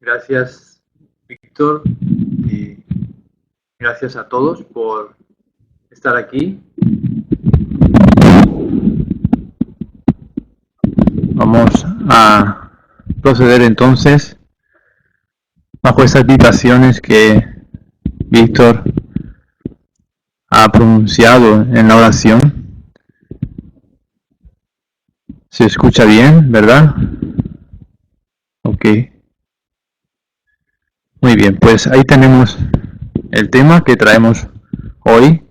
Gracias, Víctor, y gracias a todos por estar aquí. Vamos a proceder entonces bajo estas dictaciones que Víctor ha pronunciado en la oración. ¿Se escucha bien, verdad? Ok. Muy bien, pues ahí tenemos el tema que traemos hoy.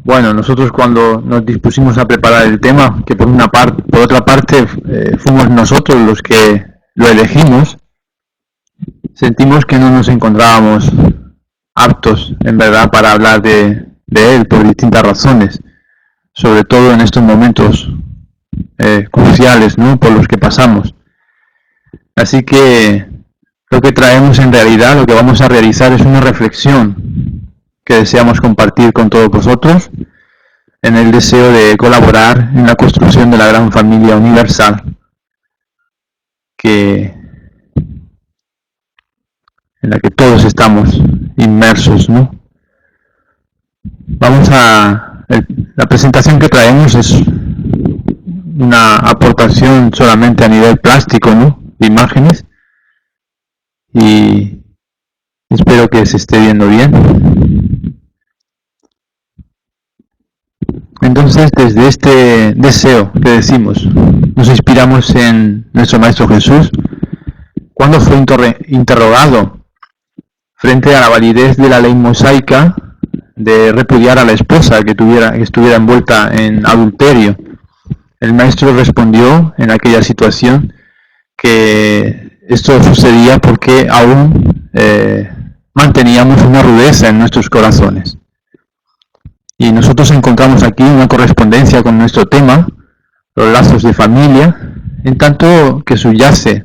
Bueno, nosotros cuando nos dispusimos a preparar el tema, que por otra parte fuimos nosotros los que lo elegimos, sentimos que no nos encontrábamos aptos, en verdad, para hablar de él por distintas razones, sobre todo en estos momentos cruciales, ¿no?, por los que pasamos. Así que lo que traemos en realidad, lo que vamos a realizar es una reflexión que deseamos compartir con todos vosotros en el deseo de colaborar en la construcción de la gran familia universal en la que todos estamos inmersos, ¿no? La presentación que traemos es una aportación solamente a nivel plástico, ¿no?, de imágenes, y espero que se esté viendo bien. Entonces, desde este deseo que decimos, nos inspiramos en nuestro Maestro Jesús cuando fue interrogado frente a la validez de la ley mosaica de repudiar a la esposa que estuviera envuelta en adulterio. El Maestro respondió en aquella situación que esto sucedía porque aún manteníamos una rudeza en nuestros corazones. Y nosotros encontramos aquí una correspondencia con nuestro tema, los lazos de familia, en tanto que subyace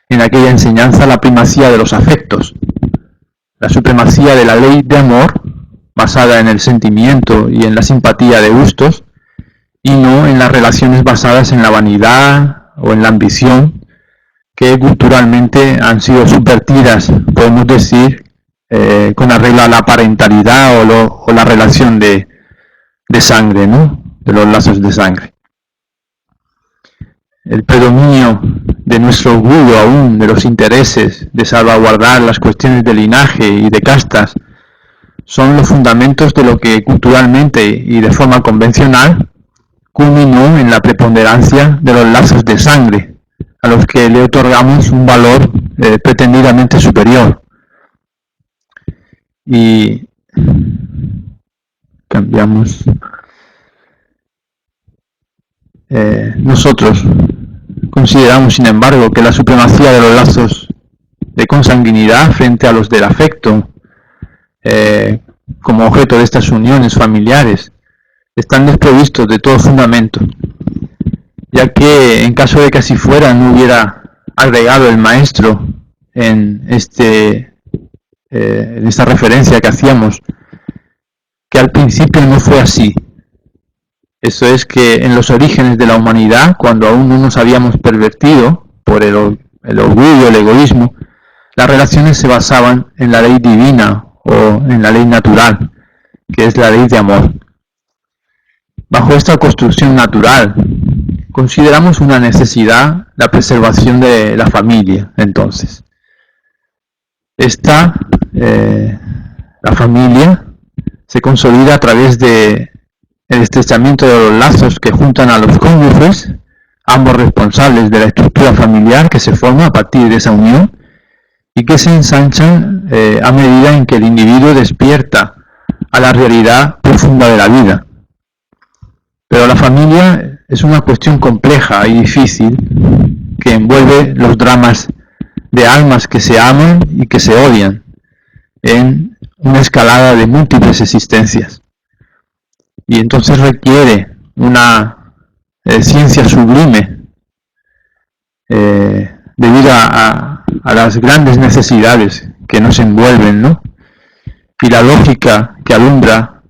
en aquella enseñanza la primacía de los afectos, la supremacía de la ley de amor, basada en el sentimiento y en la simpatía de gustos, y no en las relaciones basadas en la vanidad o en la ambición, que culturalmente han sido subvertidas, podemos decir, con arreglo a la parentalidad o la relación de sangre, ¿no?, de los lazos de sangre. El predominio de nuestro orgullo aún, de los intereses, de salvaguardar las cuestiones de linaje y de castas, son los fundamentos de lo que culturalmente y de forma convencional culminó en la preponderancia de los lazos de sangre, a los que le otorgamos un valor pretendidamente superior. Y cambiamos. Nosotros consideramos, sin embargo, que la supremacía de los lazos de consanguinidad frente a los del afecto, como objeto de estas uniones familiares, están desprovistos de todo fundamento, ya que en caso de que así fuera no hubiera agregado el Maestro en esta referencia que hacíamos, que al principio no fue así. Eso es que en los orígenes de la humanidad, cuando aún no nos habíamos pervertido por el orgullo, el egoísmo, las relaciones se basaban en la ley divina o en la ley natural, que es la ley de amor. Bajo esta construcción natural, consideramos una necesidad la preservación de la familia, entonces. La familia se consolida a través de el estrechamiento de los lazos que juntan a los cónyuges, ambos responsables de la estructura familiar que se forma a partir de esa unión y que se ensanchan a medida en que el individuo despierta a la realidad profunda de la vida. Pero la familia es una cuestión compleja y difícil que envuelve los dramas de almas que se aman y que se odian en una escalada de múltiples existencias. Y entonces requiere una ciencia sublime debido a las grandes necesidades que nos envuelven, ¿no? Y la lógica que alumbra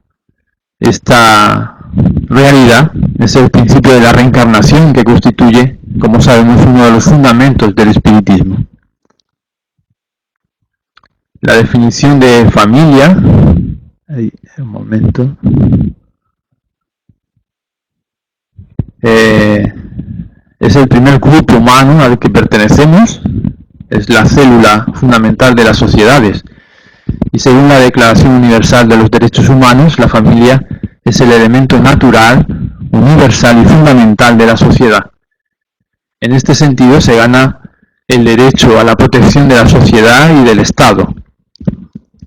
esta realidad es el principio de la reencarnación, que constituye como sabemos, uno de los fundamentos del espiritismo. La definición de familia, un momento, es el primer grupo humano al que pertenecemos, es la célula fundamental de las sociedades. Y según la Declaración Universal de los Derechos Humanos, la familia es el elemento natural, universal y fundamental de la sociedad. En este sentido se gana el derecho a la protección de la sociedad y del Estado.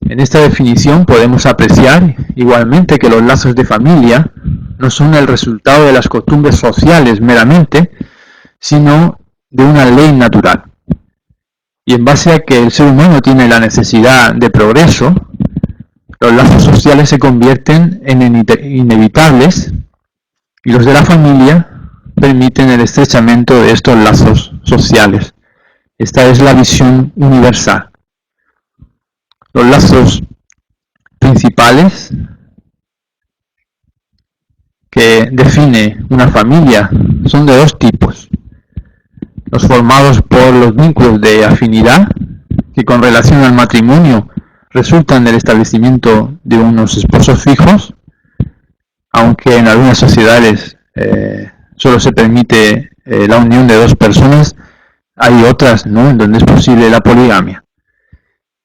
En esta definición podemos apreciar igualmente que los lazos de familia no son el resultado de las costumbres sociales meramente, sino de una ley natural. Y en base a que el ser humano tiene la necesidad de progreso, los lazos sociales se convierten en inevitables y los de la familia permiten el estrechamiento de estos lazos sociales. Esta es la visión universal. Los lazos principales que define una familia son de dos tipos. Los formados por los vínculos de afinidad, que con relación al matrimonio resultan del establecimiento de unos esposos fijos, aunque en algunas sociedades solo se permite la unión de dos personas, hay otras, ¿no?, en donde es posible la poligamia.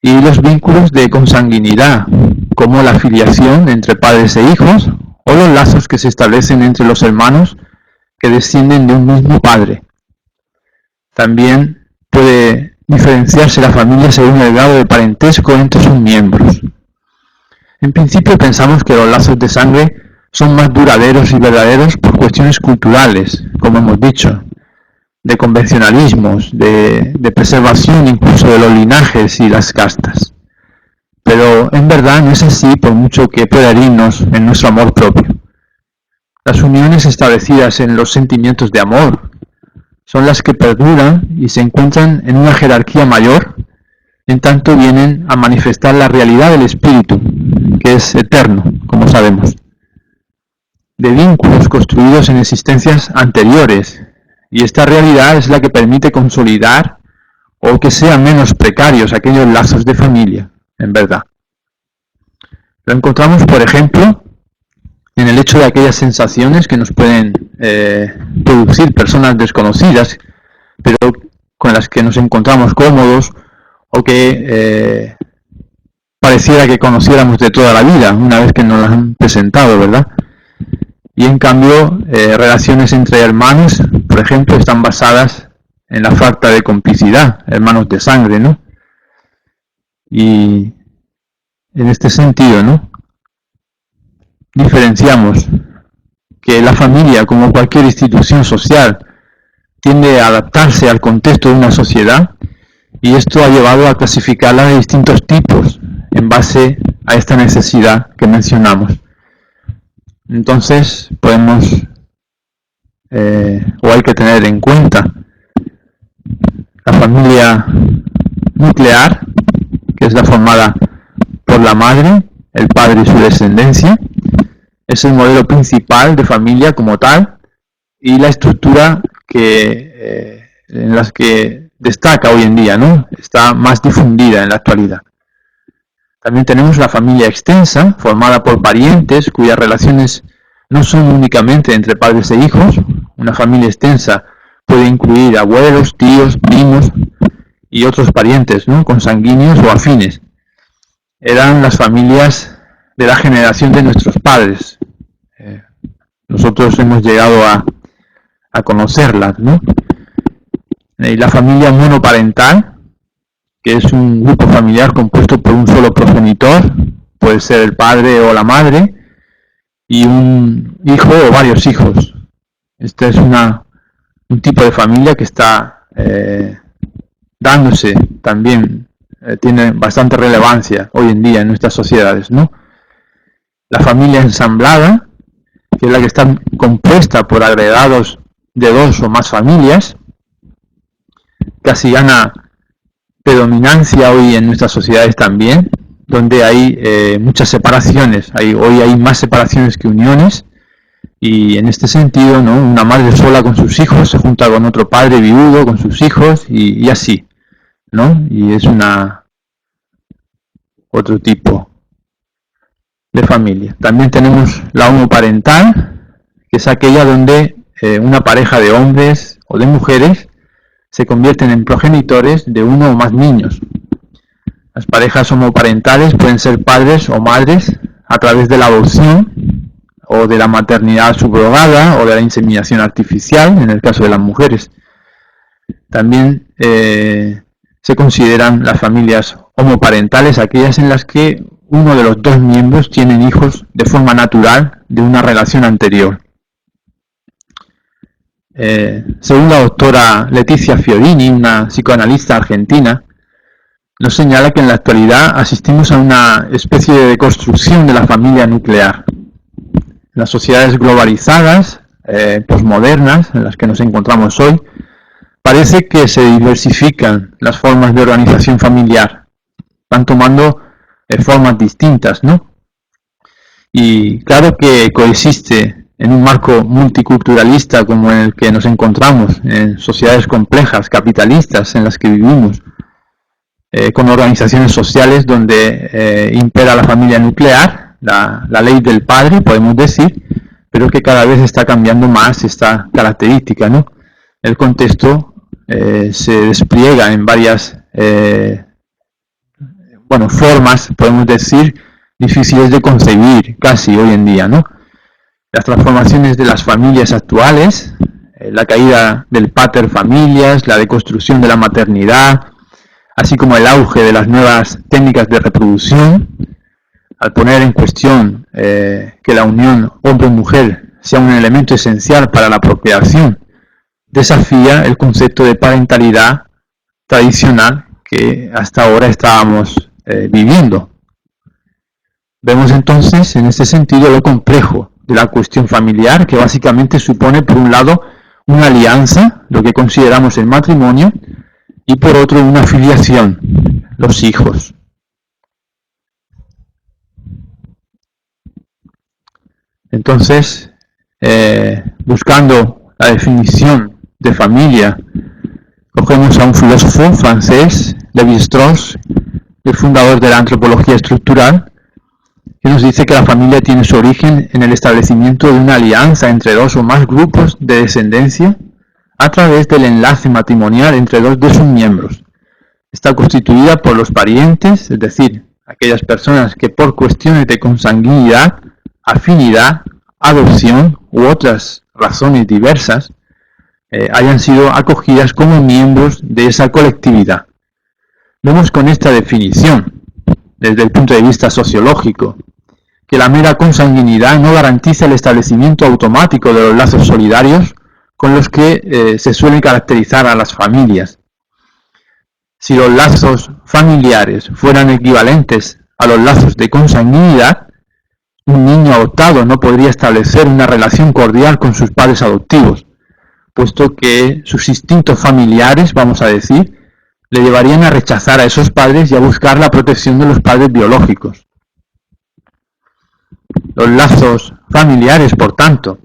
Y los vínculos de consanguinidad, como la filiación entre padres e hijos, o los lazos que se establecen entre los hermanos que descienden de un mismo padre. También puede diferenciarse la familia según el grado de parentesco entre sus miembros. En principio pensamos que los lazos de sangre son más duraderos y verdaderos por cuestiones culturales, como hemos dicho, de convencionalismos, de preservación incluso de los linajes y las castas. Pero en verdad no es así, por mucho que pueda herirnos en nuestro amor propio. Las uniones establecidas en los sentimientos de amor son las que perduran y se encuentran en una jerarquía mayor, en tanto vienen a manifestar la realidad del espíritu, que es eterno, como sabemos, de vínculos construidos en existencias anteriores, y esta realidad es la que permite consolidar o que sean menos precarios aquellos lazos de familia, en verdad. Lo encontramos, por ejemplo, en el hecho de aquellas sensaciones que nos pueden producir personas desconocidas, pero con las que nos encontramos cómodos, o que pareciera que conociéramos de toda la vida, una vez que nos las han presentado, ¿verdad? Y en cambio, relaciones entre hermanos, por ejemplo, están basadas en la falta de complicidad, hermanos de sangre, ¿no? Y en este sentido, ¿no?, diferenciamos que la familia, como cualquier institución social, tiende a adaptarse al contexto de una sociedad, y esto ha llevado a clasificarla de distintos tipos en base a esta necesidad que mencionamos. Entonces podemos, o hay que tener en cuenta, la familia nuclear, que es la formada por la madre, el padre y su descendencia. Es el modelo principal de familia como tal, y la estructura en las que destaca hoy en día, ¿no?, está más difundida en la actualidad. También tenemos la familia extensa, formada por parientes cuyas relaciones no son únicamente entre padres e hijos. Una familia extensa puede incluir abuelos, tíos, primos y otros parientes, ¿no?, consanguíneos o afines. Eran las familias de la generación de nuestros padres. Nosotros hemos llegado a conocerlas, ¿no? Y la familia monoparental, que es un grupo familiar compuesto por un solo progenitor, puede ser el padre o la madre, y un hijo o varios hijos. Este es un tipo de familia que está dándose también, tiene bastante relevancia hoy en día en nuestras sociedades, ¿no? La familia ensamblada, que es la que está compuesta por agregados de dos o más familias, casi gana predominancia hoy en nuestras sociedades también, donde hay muchas separaciones. Hoy hay más separaciones que uniones, Y en este sentido, ¿no?, una madre sola con sus hijos se junta con otro padre viudo con sus hijos y así, ¿no? Y es otro tipo de familia. También tenemos la homoparental, que es aquella donde una pareja de hombres o de mujeres se convierten en progenitores de uno o más niños. Las parejas homoparentales pueden ser padres o madres a través de la adopción o de la maternidad subrogada o de la inseminación artificial, en el caso de las mujeres. También se consideran las familias homoparentales aquellas en las que uno de los dos miembros tienen hijos de forma natural de una relación anterior. Según la doctora Leticia Fiorini, una psicoanalista argentina, nos señala que en la actualidad asistimos a una especie de deconstrucción de la familia nuclear. En las sociedades globalizadas, posmodernas, en las que nos encontramos hoy, parece que se diversifican las formas de organización familiar, van tomando formas distintas, ¿no? Y claro que coexiste en un marco multiculturalista como en el que nos encontramos, en sociedades complejas, capitalistas, en las que vivimos, con organizaciones sociales donde impera la familia nuclear, la ley del padre, podemos decir, pero que cada vez está cambiando más esta característica, ¿no? El contexto se despliega en varias formas, podemos decir, difíciles de concebir casi hoy en día, ¿no? Las transformaciones de las familias actuales, la caída del pater familias, la deconstrucción de la maternidad, así como el auge de las nuevas técnicas de reproducción, al poner en cuestión que la unión hombre-mujer sea un elemento esencial para la procreación, desafía el concepto de parentalidad tradicional que hasta ahora estábamos viviendo. Vemos entonces en este sentido lo complejo de la cuestión familiar, que básicamente supone por un lado una alianza, lo que consideramos el matrimonio, y por otro una filiación, los hijos. Entonces, buscando la definición de familia, cogemos a un filósofo francés, Lévi-Strauss, el fundador de la antropología estructural, que nos dice que la familia tiene su origen en el establecimiento de una alianza entre dos o más grupos de descendencia a través del enlace matrimonial entre dos de sus miembros. Está constituida por los parientes, es decir, aquellas personas que por cuestiones de consanguinidad, afinidad, adopción u otras razones diversas hayan sido acogidas como miembros de esa colectividad. Vemos con esta definición, desde el punto de vista sociológico, que la mera consanguinidad no garantiza el establecimiento automático de los lazos solidarios con los que se suelen caracterizar a las familias. Si los lazos familiares fueran equivalentes a los lazos de consanguinidad, un niño adoptado no podría establecer una relación cordial con sus padres adoptivos, puesto que sus instintos familiares, vamos a decir, le llevarían a rechazar a esos padres y a buscar la protección de los padres biológicos. Los lazos familiares, por tanto,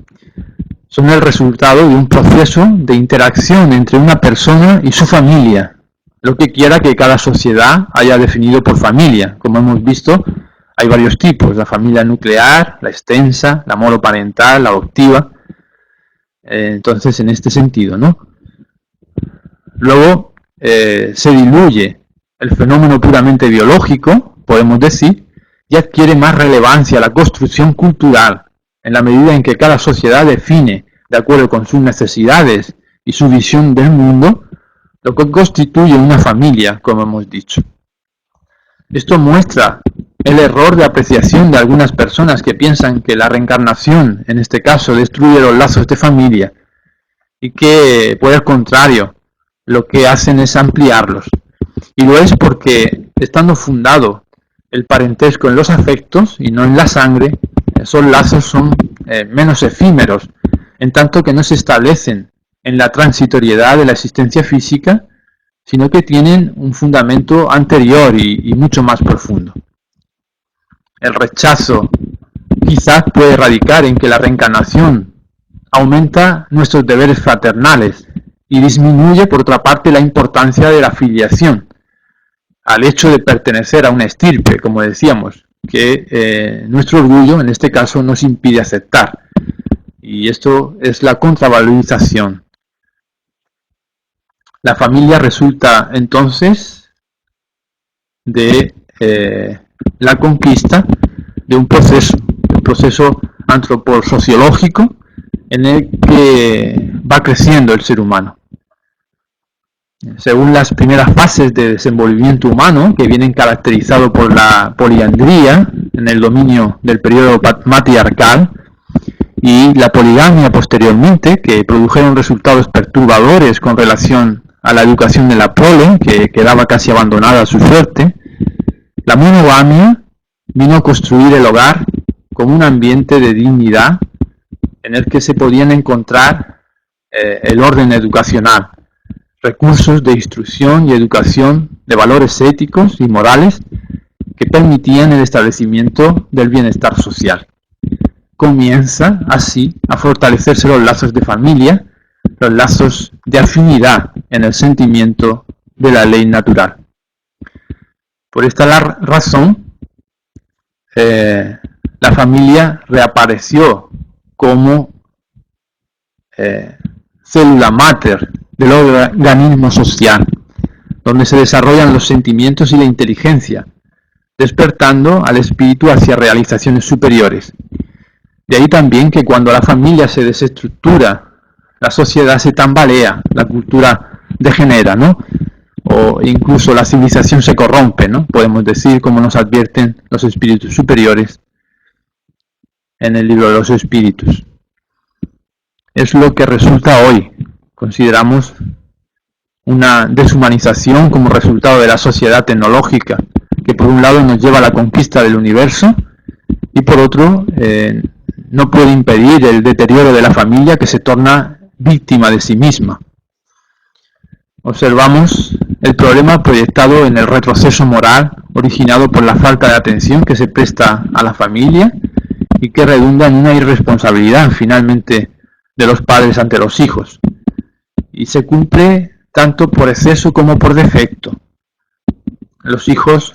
son el resultado de un proceso de interacción entre una persona y su familia, lo que quiera que cada sociedad haya definido por familia. Como hemos visto, hay varios tipos: la familia nuclear, la extensa, la monoparental, la adoptiva. Entonces, en este sentido, ¿no? Luego se diluye el fenómeno puramente biológico, podemos decir, y adquiere más relevancia la construcción cultural, en la medida en que cada sociedad define, de acuerdo con sus necesidades y su visión del mundo, lo que constituye una familia, como hemos dicho. Esto muestra el error de apreciación de algunas personas que piensan que la reencarnación, en este caso, destruye los lazos de familia, y que, por el contrario, lo que hacen es ampliarlos. Y lo es porque, estando fundado el parentesco en los afectos y no en la sangre, esos lazos son menos efímeros, en tanto que no se establecen en la transitoriedad de la existencia física, sino que tienen un fundamento anterior y mucho más profundo. El rechazo quizás puede radicar en que la reencarnación aumenta nuestros deberes fraternales y disminuye, por otra parte, la importancia de la filiación, al hecho de pertenecer a una estirpe, como decíamos, que nuestro orgullo, en este caso, nos impide aceptar. Y esto es la contravalorización. La familia resulta, entonces, de la conquista de un proceso antroposociológico en el que va creciendo el ser humano. Según las primeras fases de desenvolvimiento humano, que vienen caracterizados por la poliandría en el dominio del periodo matriarcal y la poligamia posteriormente, que produjeron resultados perturbadores con relación a la educación de la prole, que quedaba casi abandonada a su suerte, la monogamia vino a construir el hogar como un ambiente de dignidad en el que se podían encontrar el orden educacional, recursos de instrucción y educación de valores éticos y morales que permitían el establecimiento del bienestar social. Comienza así a fortalecerse los lazos de familia, los lazos de afinidad en el sentimiento de la ley natural. Por esta razón, la familia reapareció como célula máter del organismo social, donde se desarrollan los sentimientos y la inteligencia, despertando al espíritu hacia realizaciones superiores. De ahí también que cuando la familia se desestructura, la sociedad se tambalea, la cultura degenera, ¿no? O incluso la civilización se corrompe, ¿no? Podemos decir, como nos advierten los espíritus superiores en el libro de los espíritus. Es lo que resulta hoy. Consideramos una deshumanización como resultado de la sociedad tecnológica, que por un lado nos lleva a la conquista del universo y por otro no puede impedir el deterioro de la familia, que se torna víctima de sí misma. Observamos el problema proyectado en el retroceso moral originado por la falta de atención que se presta a la familia y que redunda en una irresponsabilidad finalmente de los padres ante los hijos, y se cumple tanto por exceso como por defecto. Los hijos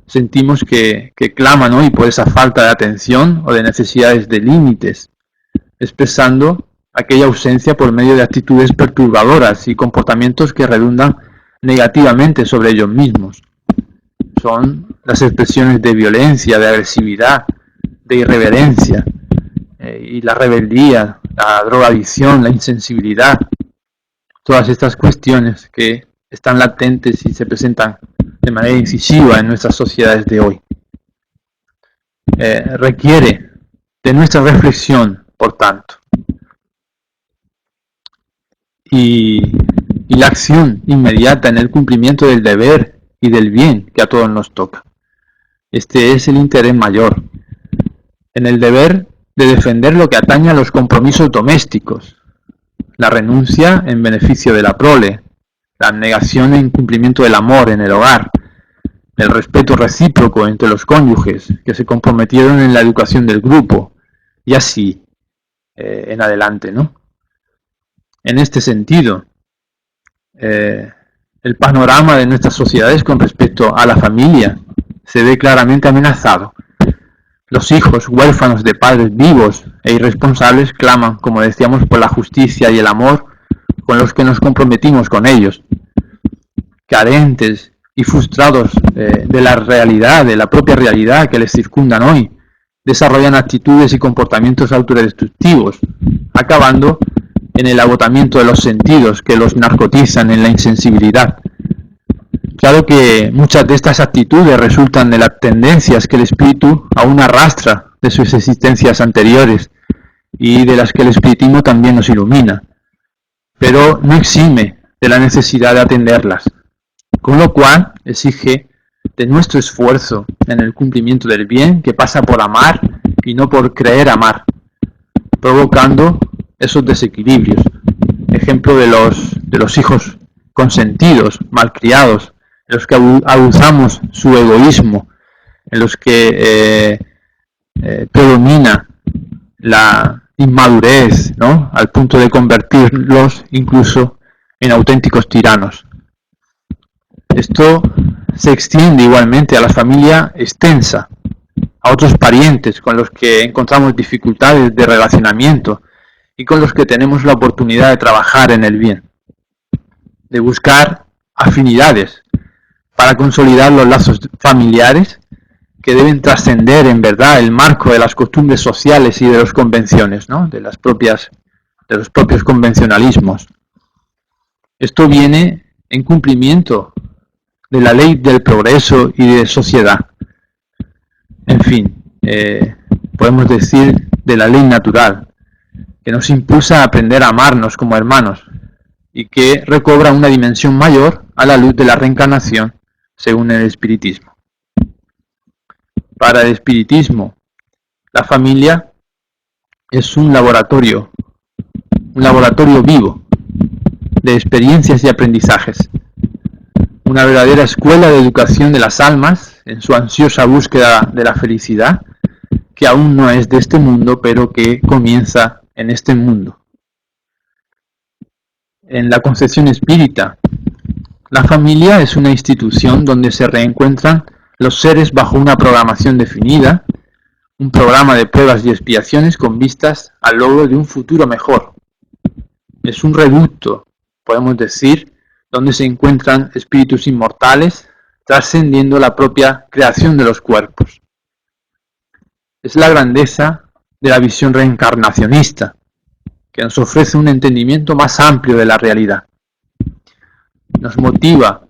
sentimos que claman hoy por esa falta de atención o de necesidades de límites, expresando aquella ausencia por medio de actitudes perturbadoras y comportamientos que redundan negativamente sobre ellos mismos. Son las expresiones de violencia, de agresividad, de irreverencia, y la rebeldía, la drogadicción, la insensibilidad, todas estas cuestiones que están latentes y se presentan de manera incisiva en nuestras sociedades de hoy. Requiere de nuestra reflexión, por tanto, y la acción inmediata en el cumplimiento del deber y del bien que a todos nos toca. Este es el interés mayor, en el deber de defender lo que atañe a los compromisos domésticos, la renuncia en beneficio de la prole, la abnegación en cumplimiento del amor en el hogar, el respeto recíproco entre los cónyuges que se comprometieron en la educación del grupo, y así en adelante, ¿no? En este sentido, el panorama de nuestras sociedades con respecto a la familia se ve claramente amenazado. Los hijos huérfanos de padres vivos e irresponsables claman, como decíamos, por la justicia y el amor con los que nos comprometimos con ellos. Carentes y frustrados de la realidad, de la propia realidad que les circundan hoy, desarrollan actitudes y comportamientos autodestructivos, acabando en el agotamiento de los sentidos que los narcotizan en la insensibilidad. Claro que muchas de estas actitudes resultan de las tendencias que el espíritu aún arrastra de sus existencias anteriores y de las que el espiritismo también nos ilumina, pero no exime de la necesidad de atenderlas, con lo cual exige de nuestro esfuerzo en el cumplimiento del bien, que pasa por amar y no por creer amar, provocando esos desequilibrios. Ejemplo de los hijos consentidos, malcriados, en los que abusamos su egoísmo, en los que predomina la inmadurez, ¿no?, al punto de convertirlos incluso en auténticos tiranos. Esto se extiende igualmente a la familia extensa, a otros parientes con los que encontramos dificultades de relacionamiento y con los que tenemos la oportunidad de trabajar en el bien, de buscar afinidades para consolidar los lazos familiares que deben trascender en verdad el marco de las costumbres sociales y de las convenciones, ¿no?, de los propios convencionalismos. Esto viene en cumplimiento de la ley del progreso y de sociedad. En fin, podemos decir de la ley natural, que nos impulsa a aprender a amarnos como hermanos y que recobra una dimensión mayor a la luz de la reencarnación, según el espiritismo. Para el espiritismo, la familia es un laboratorio vivo de experiencias y aprendizajes, una verdadera escuela de educación de las almas en su ansiosa búsqueda de la felicidad, que aún no es de este mundo, pero que comienza en este mundo. En la concepción espírita, la familia es una institución donde se reencuentran los seres bajo una programación definida, un programa de pruebas y expiaciones con vistas al logro de un futuro mejor. Es un reducto, podemos decir, donde se encuentran espíritus inmortales trascendiendo la propia creación de los cuerpos. Es la grandeza de la visión reencarnacionista, que nos ofrece un entendimiento más amplio de la realidad. Nos motiva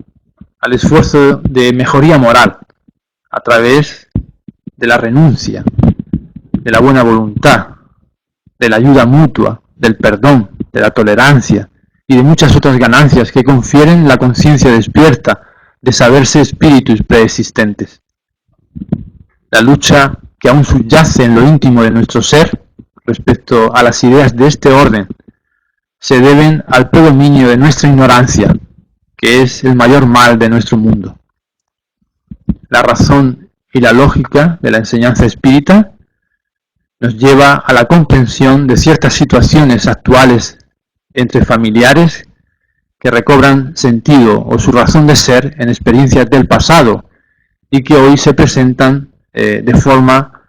al esfuerzo de mejoría moral a través de la renuncia, de la buena voluntad, de la ayuda mutua, del perdón, de la tolerancia y de muchas otras ganancias que confieren la conciencia despierta de saberse espíritus preexistentes. La lucha que aún subyace en lo íntimo de nuestro ser respecto a las ideas de este orden se deben al predominio de nuestra ignorancia, que es el mayor mal de nuestro mundo. La razón y la lógica de la enseñanza espírita nos lleva a la comprensión de ciertas situaciones actuales entre familiares que recobran sentido o su razón de ser en experiencias del pasado y que hoy se presentan de forma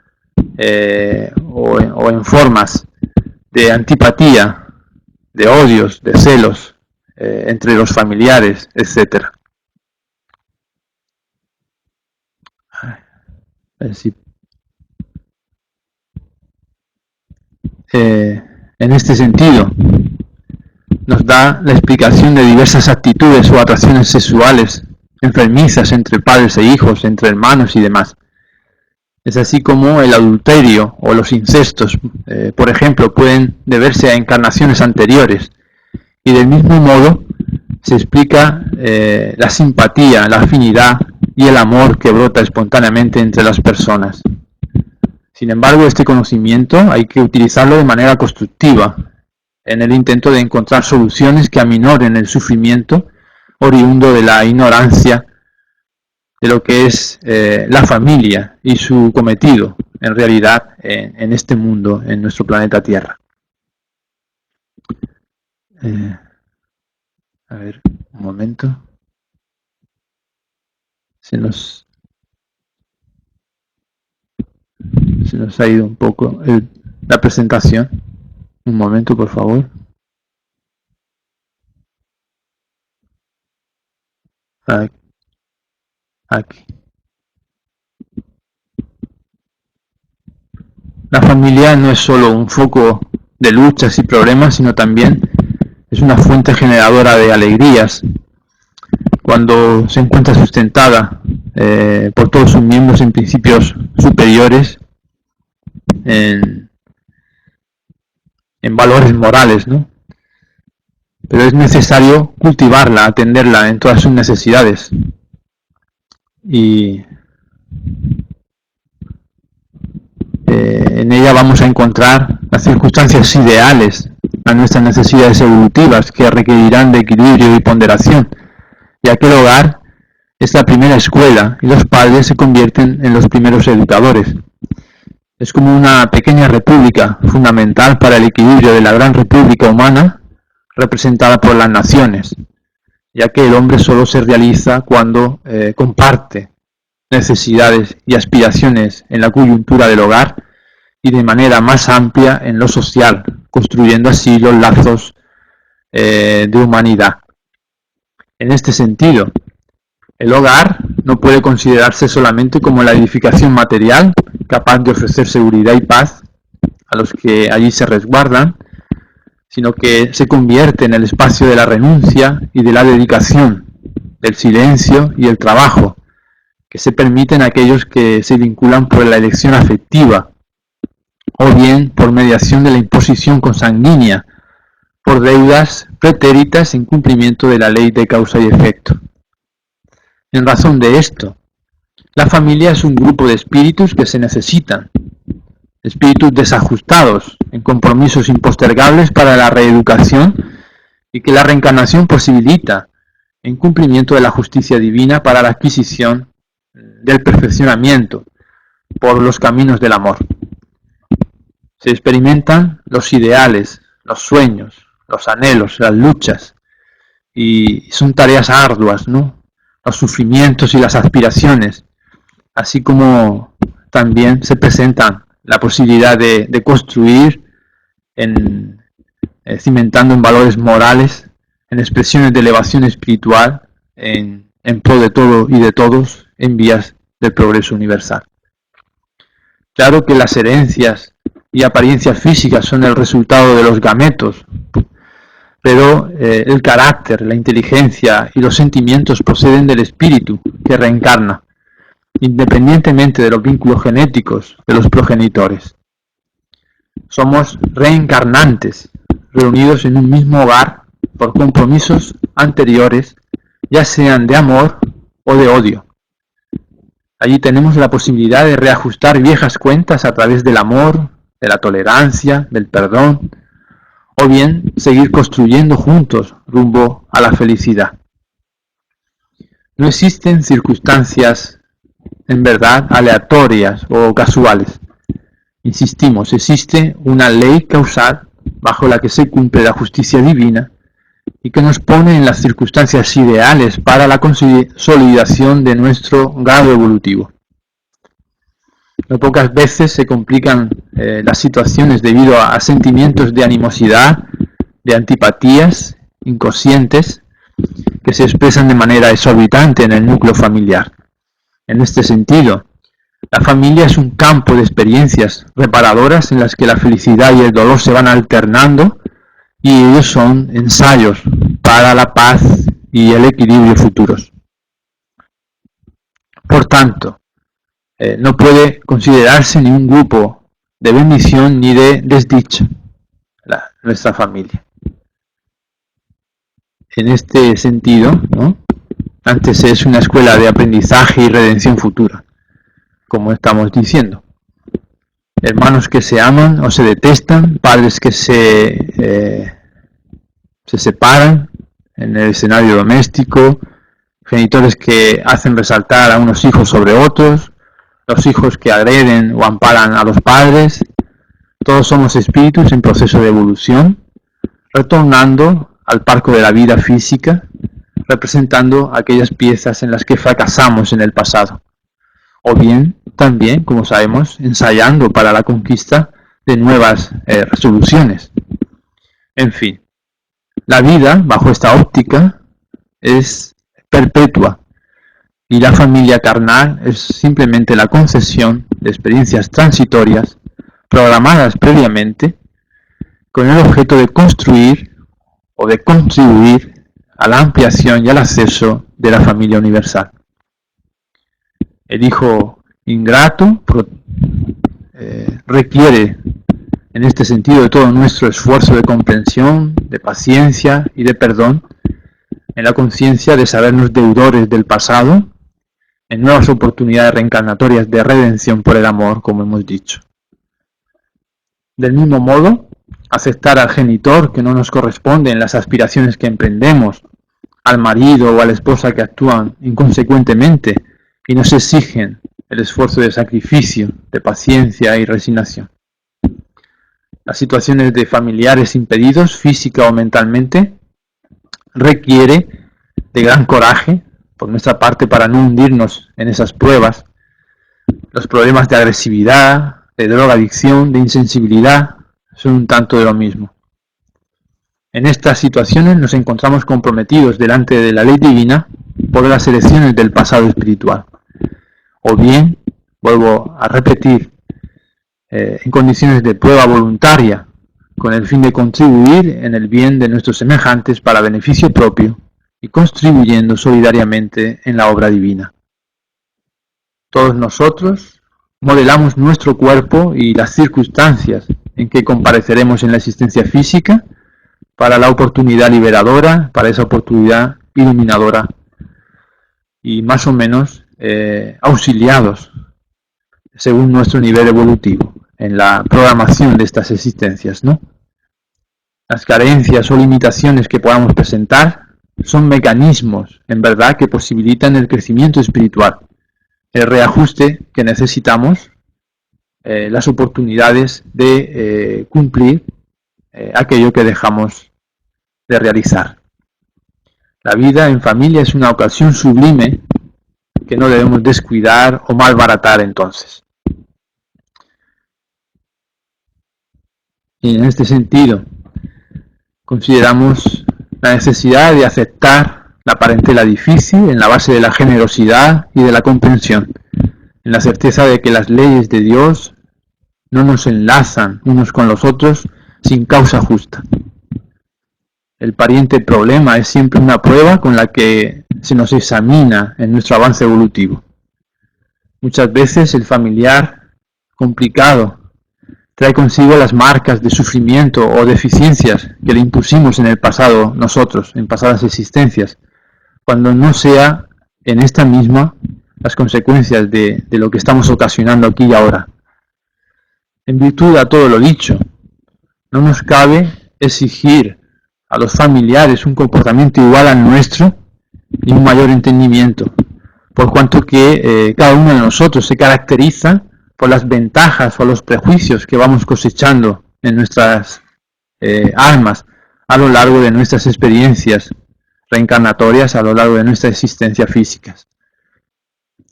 o en formas de antipatía, de odios, de celos entre los familiares, etc. En este sentido, nos da la explicación de diversas actitudes o atracciones sexuales enfermizas entre padres e hijos, entre hermanos y demás. Es así como el adulterio o los incestos, por ejemplo, pueden deberse a encarnaciones anteriores. Y del mismo modo se explica la simpatía, la afinidad y el amor que brota espontáneamente entre las personas. Sin embargo, este conocimiento hay que utilizarlo de manera constructiva, en el intento de encontrar soluciones que aminoren el sufrimiento oriundo de la ignorancia de lo que es la familia y su cometido, en realidad, en este mundo, en nuestro planeta Tierra. A ver, un momento. Se nos ha ido un poco la presentación. Un momento, por favor. Aquí. La familia no es solo un foco de luchas y problemas, sino también es una fuente generadora de alegrías cuando se encuentra sustentada por todos sus miembros en principios superiores, en valores morales, ¿no? Pero es necesario cultivarla, atenderla en todas sus necesidades. Y en ella vamos a encontrar las circunstancias ideales a nuestras necesidades evolutivas que requerirán de equilibrio y ponderación, ya que el hogar es la primera escuela y los padres se convierten en los primeros educadores. Es como una pequeña república fundamental para el equilibrio de la gran república humana representada por las naciones, ya que el hombre solo se realiza cuando comparte necesidades y aspiraciones en la coyuntura del hogar y de manera más amplia en lo social, construyendo así los lazos de humanidad. En este sentido, el hogar no puede considerarse solamente como la edificación material capaz de ofrecer seguridad y paz a los que allí se resguardan, sino que se convierte en el espacio de la renuncia y de la dedicación, del silencio y el trabajo, que se permiten a aquellos que se vinculan por la elección afectiva, o bien por mediación de la imposición consanguínea, por deudas pretéritas en cumplimiento de la ley de causa y efecto. En razón de esto, la familia es un grupo de espíritus que se necesitan, espíritus desajustados, en compromisos impostergables para la reeducación y que la reencarnación posibilita, en cumplimiento de la justicia divina para la adquisición del perfeccionamiento por los caminos del amor. Se experimentan los ideales, los sueños, los anhelos, las luchas, y son tareas arduas, ¿no? Los sufrimientos y las aspiraciones, así como también se presentan la posibilidad de construir cimentando en valores morales, en expresiones de elevación espiritual, en pro de todo y de todos, en vías del progreso universal. Claro que las herencias y apariencias físicas son el resultado de los gametos, pero el carácter, la inteligencia y los sentimientos proceden del espíritu que reencarna, independientemente de los vínculos genéticos de los progenitores. Somos reencarnantes, reunidos en un mismo hogar por compromisos anteriores, ya sean de amor o de odio. Allí tenemos la posibilidad de reajustar viejas cuentas a través del amor, de la tolerancia, del perdón, o bien seguir construyendo juntos rumbo a la felicidad. No existen circunstancias en verdad aleatorias o casuales. Insistimos, existe una ley causal bajo la que se cumple la justicia divina y que nos pone en las circunstancias ideales para la consolidación de nuestro grado evolutivo. No pocas veces se complican las situaciones debido a sentimientos de animosidad, de antipatías inconscientes que se expresan de manera exorbitante en el núcleo familiar. En este sentido, la familia es un campo de experiencias reparadoras en las que la felicidad y el dolor se van alternando y ellos son ensayos para la paz y el equilibrio futuros. Por tanto, no puede considerarse ni un grupo de bendición ni de desdicha nuestra familia. En este sentido, ¿no? Antes es una escuela de aprendizaje y redención futura, como estamos diciendo. Hermanos que se aman o se detestan, padres que se separan en el escenario doméstico, genitores que hacen resaltar a unos hijos sobre otros, los hijos que agreden o amparan a los padres. Todos somos espíritus en proceso de evolución, retornando al parco de la vida física, representando aquellas piezas en las que fracasamos en el pasado, o bien también, como sabemos, ensayando para la conquista de nuevas resoluciones. En fin, la vida, bajo esta óptica, es perpetua, y la familia carnal es simplemente la concesión de experiencias transitorias programadas previamente con el objeto de construir o de contribuir a la ampliación y al acceso de la familia universal. El hijo ingrato requiere en este sentido de todo nuestro esfuerzo de comprensión, de paciencia y de perdón, en la conciencia de sabernos deudores del pasado, en nuevas oportunidades reencarnatorias de redención por el amor, como hemos dicho. Del mismo modo, aceptar al genitor que no nos corresponde en las aspiraciones que emprendemos, al marido o a la esposa que actúan inconsecuentemente y nos exigen el esfuerzo de sacrificio, de paciencia y resignación. Las situaciones de familiares impedidos, física o mentalmente, requiere de gran coraje por nuestra parte para no hundirnos en esas pruebas. Los problemas de agresividad, de drogadicción, de insensibilidad, son un tanto de lo mismo. En estas situaciones nos encontramos comprometidos delante de la ley divina por las elecciones del pasado espiritual. O bien, vuelvo a repetir, en condiciones de prueba voluntaria, con el fin de contribuir en el bien de nuestros semejantes para beneficio propio y contribuyendo solidariamente en la obra divina. Todos nosotros modelamos nuestro cuerpo y las circunstancias en que compareceremos en la existencia física para la oportunidad liberadora, para esa oportunidad iluminadora y más o menos auxiliados según nuestro nivel evolutivo en la programación de estas existencias, ¿no? Las carencias o limitaciones que podamos presentar son mecanismos, en verdad, que posibilitan el crecimiento espiritual, el reajuste que necesitamos, las oportunidades de cumplir aquello que dejamos de realizar. La vida en familia es una ocasión sublime que no debemos descuidar o malbaratar entonces. Y en este sentido, consideramos la necesidad de aceptar la parentela difícil en la base de la generosidad y de la comprensión, en la certeza de que las leyes de Dios no nos enlazan unos con los otros sin causa justa. El pariente problema es siempre una prueba con la que se nos examina en nuestro avance evolutivo. Muchas veces el familiar complicado trae consigo las marcas de sufrimiento o deficiencias que le impusimos en el pasado nosotros, en pasadas existencias, cuando no sea en esta misma las consecuencias de lo que estamos ocasionando aquí y ahora. En virtud de todo lo dicho, no nos cabe exigir a los familiares un comportamiento igual al nuestro y un mayor entendimiento, por cuanto que cada uno de nosotros se caracteriza por las ventajas o los prejuicios que vamos cosechando en nuestras almas a lo largo de nuestras experiencias reencarnatorias, a lo largo de nuestra existencia física.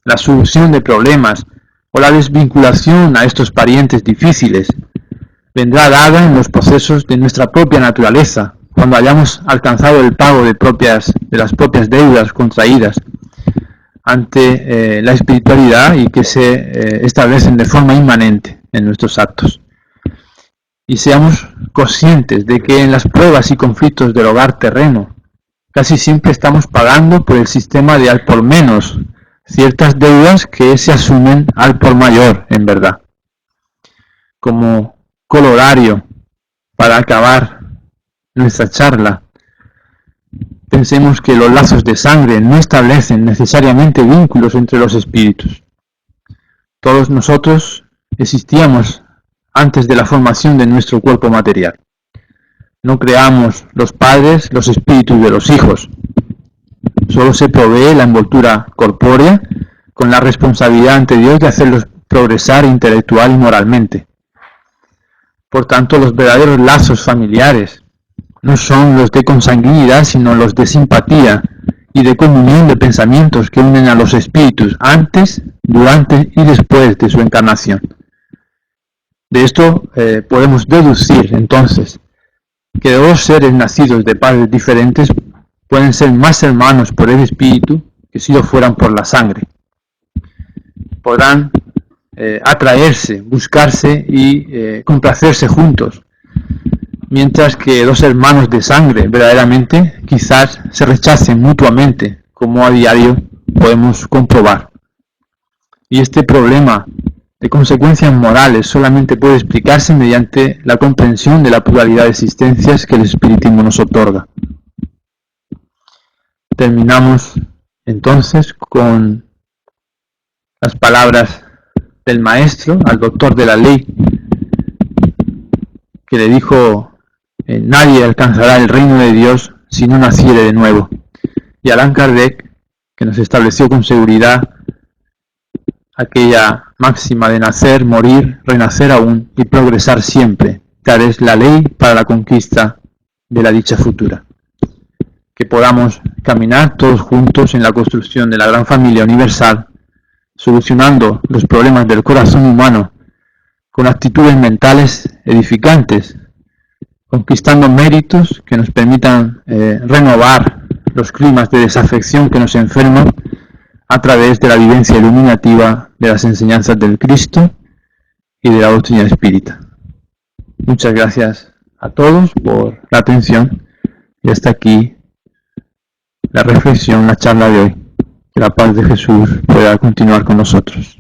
La solución de problemas o la desvinculación a estos parientes difíciles vendrá dada en los procesos de nuestra propia naturaleza, cuando hayamos alcanzado el pago de las propias deudas contraídas ante la espiritualidad y que se establecen de forma inmanente en nuestros actos. Y seamos conscientes de que en las pruebas y conflictos del hogar terreno casi siempre estamos pagando por el sistema de al por menos ciertas deudas que se asumen al por mayor, en verdad. Como colorario, para acabar nuestra charla, pensemos que los lazos de sangre no establecen necesariamente vínculos entre los espíritus. Todos nosotros existíamos antes de la formación de nuestro cuerpo material. No creamos los padres los espíritus de los hijos. Solo se provee la envoltura corpórea con la responsabilidad ante Dios de hacerlos progresar intelectual y moralmente. Por tanto, los verdaderos lazos familiares no son los de consanguinidad, sino los de simpatía y de comunión de pensamientos que unen a los espíritus antes, durante y después de su encarnación. De esto podemos deducir, entonces, que dos seres nacidos de padres diferentes pueden ser más hermanos por el espíritu que si lo fueran por la sangre. Podrán atraerse, buscarse y complacerse juntos, mientras que dos hermanos de sangre verdaderamente quizás se rechacen mutuamente, como a diario podemos comprobar. Y este problema de consecuencias morales solamente puede explicarse mediante la comprensión de la pluralidad de existencias que el espiritismo nos otorga. Terminamos entonces con las palabras del maestro al doctor de la ley, que le dijo: nadie alcanzará el reino de Dios si no naciere de nuevo. Y Allan Kardec, que nos estableció con seguridad aquella máxima de nacer, morir, renacer aún y progresar siempre. Tal es la ley para la conquista de la dicha futura. Que podamos caminar todos juntos en la construcción de la gran familia universal, solucionando los problemas del corazón humano con actitudes mentales edificantes, conquistando méritos que nos permitan renovar los climas de desafección que nos enferman a través de la vivencia iluminativa de las enseñanzas del Cristo y de la doctrina espírita. Muchas gracias a todos por la atención y hasta aquí la reflexión, la charla de hoy. Que la paz de Jesús pueda continuar con nosotros.